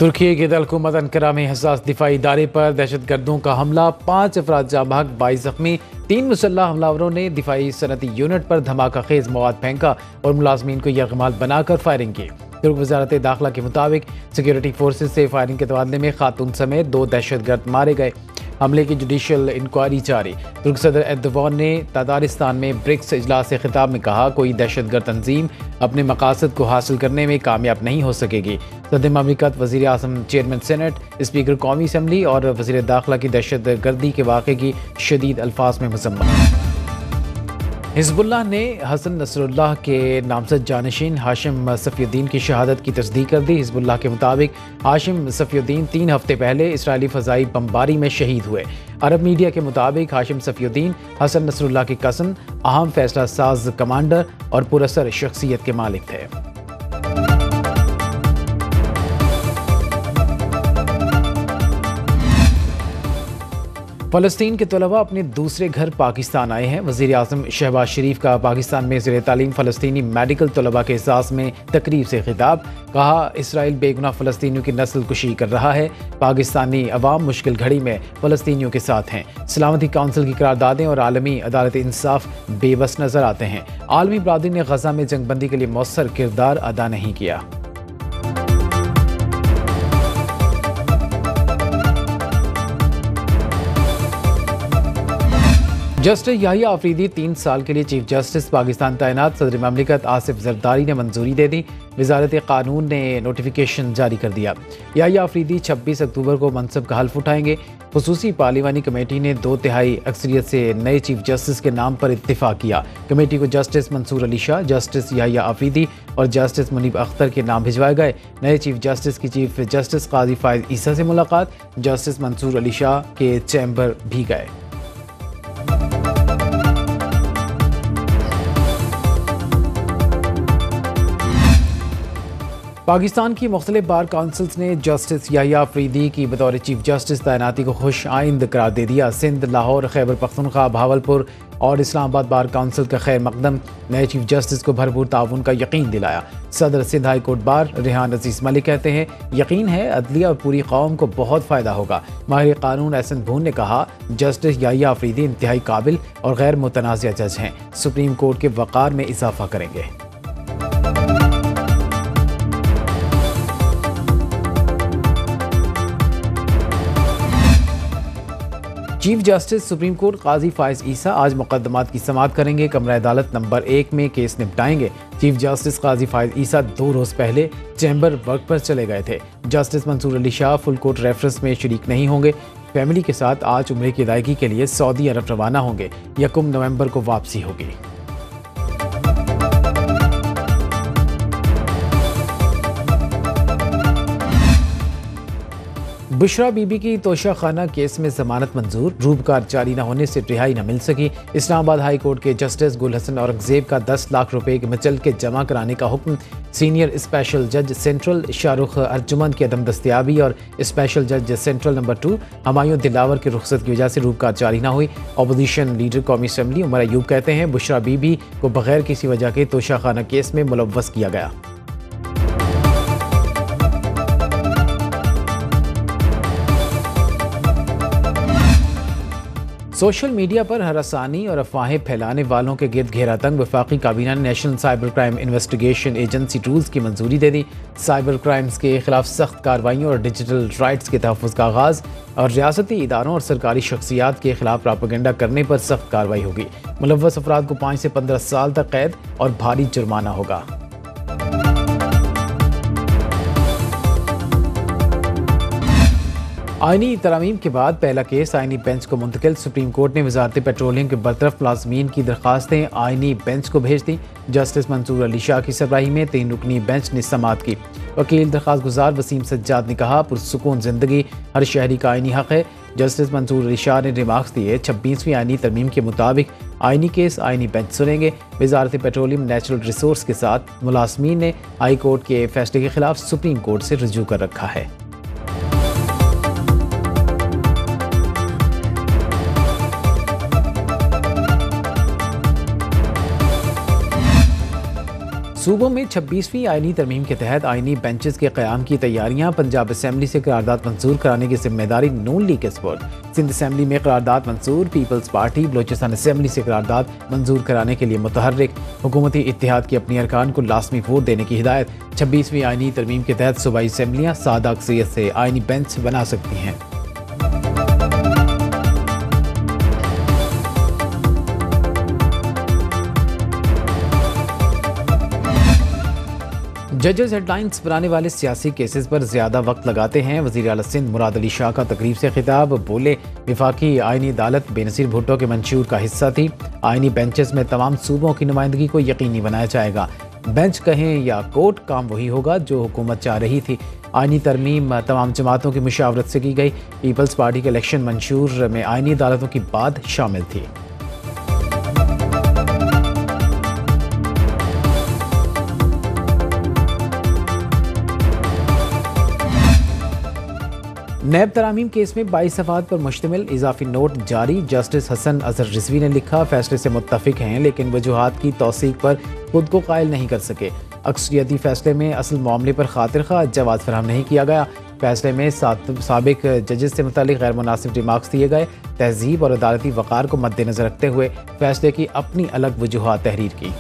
तुर्की की दारकूमत अंकारा में हसास दिफाई इदारे पर दहशतगर्दों का हमला, 5 अफराद जाँ बहक, 22 जख्मी। 3 मुसल्लह हमलावरों ने दिफाई सनती यूनिट पर धमाका खेज मवाद फेंका और मुलाजमीन को यरगमाल बनाकर फायरिंग की। तुर्क वजारत दाखिला के मुताबिक सिक्योरिटी फोर्सेज से फायरिंग के तबादले में खातून समेत 2 दहशतगर्द मारे गए। हमले की जुडिशल इंक्वायरी जारी। तुर्क सदर एर्दोगान ने तातारिस्तान में ब्रिक्स इजलास से खिताब में कहा, कोई दहशतगर्द तंजीम अपने मकासद को हासिल करने में कामयाब नहीं हो सकेगी। सदर ममलिकत, वज़ीर आज़म, चेयरमैन सेनेट, स्पीकर कौमी असम्बली और वज़ीर दाखिला की दहशत गर्दी के वाक़े की शदीद अल्फाज में मज़म्मत। हिज़्बुल्लाह ने हसन नसरुल्लाह के नामज़द जानशीन हाशिम सफ़ीउद्दीन की शहादत की तस्दीक कर दी। हिज़्बुल्लाह के मुताबिक हाशिम सफ़ीउद्दीन 3 हफ्ते पहले इसराइली फ़ज़ाई बमबारी में शहीद हुए। अरब मीडिया के मुताबिक हाशिम सफ़ीउद्दीन हसन नसरुल्लाह के कज़न, अहम फैसला साज कमांडर और पुरअसर शख्सियत के मालिक थे। फ़लस्तीन के तलबा अपने दूसरे घर पाकिस्तान आए हैं। वज़ीर आज़म शहबाज शरीफ का पाकिस्तान में ज़ेर तालीम फ़लस्तीनी मेडिकल तलबा के एहसास में तकरीब से खिताब। कहा, इसराइल बेगुनाह फ़लस्तीनियों की नस्ल कुशी कर रहा है। पाकिस्तानी अवाम मुश्किल घड़ी में फ़लस्तीनियों के साथ हैं। सलामती काउंसिल की करारदादें और आलमी अदालत इंसाफ बेबस नज़र आते हैं। आलमी बरादरी ने गज़ा में जंगबंदी के लिए मौसर किरदार अदा नहीं किया। जस्टिस याहिया आफरीदी 3 साल के लिए चीफ जस्टिस पाकिस्तान तैनात। सदर ममलिकत आसिफ जरदारी ने मंजूरी दे दी। वजारत कानून ने नोटिफिकेशन जारी कर दिया। याहिया आफरीदी 26 अक्टूबर को मनसब का हल्फ उठाएंगे। खुसूसी पार्लिमानी कमेटी ने 2/3 अक्सरियत से नए चीफ जस्टिस के नाम पर इत्तिफाक किया। कमेटी को जस्टिस मंसूर अली शाह, जस्टिस याहिया आफरीदी और जस्टिस मुनीब अख्तर के नाम भिजवाए गए। नए चीफ जस्टिस की चीफ जस्टिस काजी फायज ईसा से मुलाकात। जस्टिस मंसूर अली शाह के चैम्बर भी गए। पाकिस्तान की मुख्तलिफ बार काउंसिल्स ने जस्टिस याहिया आफरीदी की बतौर चीफ जस्टिस तैनाती को खुश आइंद करार दे दिया। सिंध, लाहौर, खैबर पख्तूनख्वा, भावलपुर और इस्लामाबाद बार काउंसिल का खैर मकदम नए चीफ जस्टिस को भरपूर ताउन का यकीन दिलाया। सदर Sindh high court bar Rehan अजीज मलिक कहते हैं, यकीन है अदलिया और पूरी कौम को बहुत फ़ायदा होगा। माहिर कानून एहसन भून ने कहा, जस्टिस याहिया आफरीदी इंतहाई काबिल और गैर मुतनाज़िया जज हैं, सुप्रीम कोर्ट के वक़ार में इजाफा करेंगे। चीफ जस्टिस सुप्रीम कोर्ट काजी फायज ईसा आज मुकदमात की समाअत करेंगे। कमरा अदालत नंबर 1 में केस निपटाएंगे। चीफ जस्टिस काजी फायज ईसा 2 रोज पहले चैम्बर वर्क पर चले गए थे। Justice Mansoor Ali Shah full court reference में शरीक नहीं होंगे। फैमिली के साथ आज उम्रे की अदायगी के लिए सऊदी अरब रवाना होंगे। 1 नवंबर को वापसी होगी। बुशरा बीबी की तोशा खाना केस में जमानत मंजूर। रूबकार जारी न होने से रिहाई न मिल सकी। इस्लामाबाद हाई कोर्ट के जस्टिस गुल हसन औरंगजेब का 10 लाख रुपए के मचल के जमा कराने का हुक्म। सीनियर स्पेशल जज सेंट्रल शाहरुख अर्जुमन की अदम दस्तियाबी और स्पेशल जज सेंट्रल नंबर 2 हमायूं दिलावर की रुख्सत की वजह से रूबकार जारी न हुई। अपोजिशन लीडर कौमी असम्बली उमर अयूब कहते हैं, बुशरा बीबी को बगैर किसी वजह के तोशा खाना केस में मुलव्वस किया गया। सोशल मीडिया पर हरासानी और अफवाहें फैलाने वालों के गिर्द घेरा तंग। वफाकी काबीना ने national cyber crime investigation agency tools की मंजूरी दे दी। साइबर क्राइम्स के खिलाफ सख्त कार्रवाइयों और डिजिटल राइट्स के तहफ़्फ़ुज़ का आगाज़ और रियासती इदारों और सरकारी शख्सियात के खिलाफ प्रोपेगेंडा करने पर सख्त कार्रवाई होगी। मुलव्वस अफराद को 5 से 15 साल तक कैद और भारी जुर्माना होगा। आईनी तरमीम के बाद पहला केस आईनी बेंच को मुंतकिल। सुप्रीम कोर्ट ने वजारत पेट्रोलियम के बरतरफ मुलाजमीन की दरखास्तें आईनी बेंच को भेज दी। जस्टिस मंसूर अली शाह की सरबराही में 3 रुकनी बेंच ने समाअत की। वकील दरखास्त गुजार वसीम सज्जाद ने कहा, पुरसुकून जिंदगी हर शहरी का आईनी हक है। जस्टिस मंसूर अली शाह ने रिमार्क्स दिए, 26वीं आईनी तरमीम के मुताबिक आईनी केस आईनी बेंच सुनेंगे। वजारत पेट्रोलियम नेचुरल रिसोर्स के साथ मुलाजमीन ने हाई कोर्ट के फैसले के खिलाफ सुप्रीम कोर्ट से रुजू कर रखा है। सूबों में 26वीं आईनी तरमीम के तहत आईनी बेंचेस के क़याम की तैयारियां। पंजाब असम्बली से करारदाद मंजूर कराने की जिम्मेदारी नून लीग के स्पुर्द। सिंध असम्बली में करारदाद मंजूर। पीपल्स पार्टी बलोचिस्तान असम्बली से करारदाद मंजूर कराने के लिए मुतहर्रिक। हुकूमती इत्तेहाद की अपनी अरकान को लाजमी वोट देने की हिदायत। 26वीं आईनी तरमीम के तहत सूबाई असम्बलियाँ सादा अक्सरियत से आईनी बेंच बना सकती हैं। जजेस हेडलाइंस बनाने वाले सियासी केसेस पर ज्यादा वक्त लगाते हैं। वज़ीर आला सिंध मुराद अली शाह का तकरीब से खिताब। बोले, विफाकी आईनी अदालत बेनज़ीर भुट्टो के मंशूर का हिस्सा थी। आईनी बेंचेस में तमाम सूबों की नुमाइंदगी को यकीनी बनाया जाएगा। बेंच कहें या कोर्ट, काम वही होगा जो हुकूमत चाह रही थी। आईनी तरमीम तमाम जमातों की मुशावरत से की गई। पीपल्स पार्टी के इलेक्शन मंशूर में आईनी अदालतों की बात शामिल थी। नैब तरामीम केस में 22 सफ़ात पर मुश्तमिल इजाफी नोट जारी। जस्टिस हसन अजहर रिजवी ने लिखा, फैसले से मुत्तफिक हैं लेकिन वजूहात की तौसीक पर खुद को कायल नहीं कर सके। अक्सरियती फैसले में असल मामले पर खातिर खा जवाब फराहम नहीं किया गया। फैसले में साबिक जजेस से मुतालिक गैर मुनासिब रिमार्क्स दिए गए। तहजीब और अदालती वक़ार को मद्देनज़र रखते हुए फैसले की अपनी अलग वजूहात तहरीर की।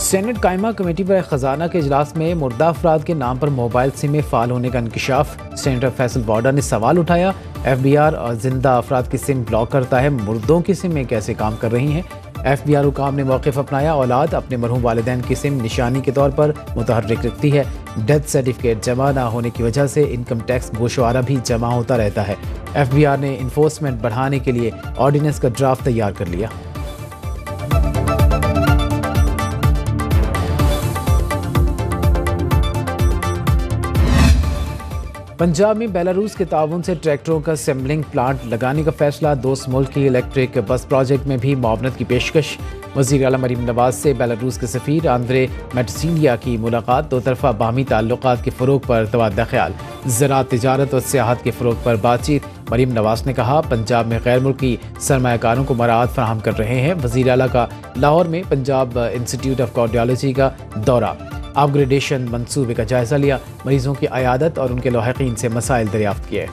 सेनेट कायमा कमेटी पर खजाना के इजलास में मुर्दा अफराद के नाम पर मोबाइल सिमें फ़ाल होने का इंकशाफ। सेनेटर फैसल बॉर्डर ने सवाल उठाया, FBI और जिंदा अफराद की सिम ब्लॉक करता है, मुर्दों की सिमें कैसे काम कर रही हैं? FBI हुकाम ने मौक़िफ़ अपनाया, औलाद अपने मरहूम वालिदैन की सिम निशानी के तौर पर मुतहर्रिक रखती है। डेथ सर्टिफिकेट जमा न होने की वजह से इनकम टैक्स गोशवारा भी जमा होता रहता है। FBI ने इन्फोर्समेंट बढ़ाने के लिए ऑर्डिनेंस का ड्राफ्ट तैयार कर लिया। पंजाब में बेलारूस के ताउन से ट्रैक्टरों का असेंबलिंग प्लांट लगाने का फैसला। दोस्त मुल्क की इलेक्ट्रिक बस प्रोजेक्ट में भी मुआवनत की पेशकश। वज़ीर आला मरीम नवाज से बेलारूस के सफ़ीर आंद्रे मेटसिलिया की मुलाकात। दो तरफ़ा बाहमी ताल्लुकात के फ़रोग़ पर तबादला ख्याल। ज़राअत, तिजारत और सियाहत के फ़रोग़ पर बातचीत। मरीम नवाज ने कहा, पंजाब में गैर मुल्की सरमायाकारों को मराहत फराहम कर रहे हैं। वज़ीर आला का लाहौर में पंजाब इंस्टीट्यूट ऑफ कार्डियोलॉजी का दौरा। अपग्रेडेशन मंसूबे का जायजा लिया। मरीजों की अयादत और उनके लाहिकीन से मसाइल दरियाफ्त किए।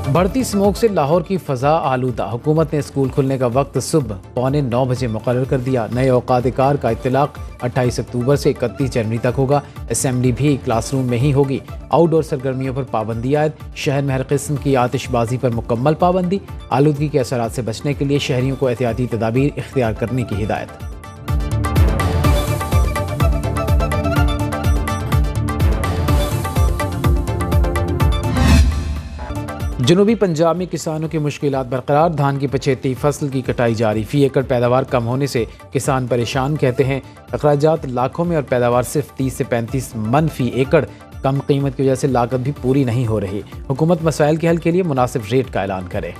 बढ़ती स्मोक से लाहौर की फ़ज़ा आलूदा। हुकूमत ने स्कूल खुलने का वक्त सुबह 8:45 बजे मुकर्रर कर दिया। नए औकात कार का इत्तलाक 28 अक्टूबर से 31 जनवरी तक होगा। असेंबली भी क्लासरूम में ही होगी। आउटडोर सरगर्मियों पर पाबंदी आयद। शहर में हर किस्म की आतिशबाजी पर मुकम्मल पाबंदी। आलूदगी के असरात से बचने के लिए शहरियों को एहतियाती तदाबीर इख्तियार करने की हिदायत। जनूबी पंजाब में किसानों की मुश्किलात बरकरार। धान की पछेती फसल की कटाई जारी। फी एकड़ पैदावार कम होने से किसान परेशान, कहते हैं अखराजात लाखों में और पैदावार सिर्फ 30 से 35 मन फी एकड़। कम कीमत की वजह से लागत भी पूरी नहीं हो रही। हुकूमत मसाइल के हल के लिए मुनासिब रेट का ऐलान करे।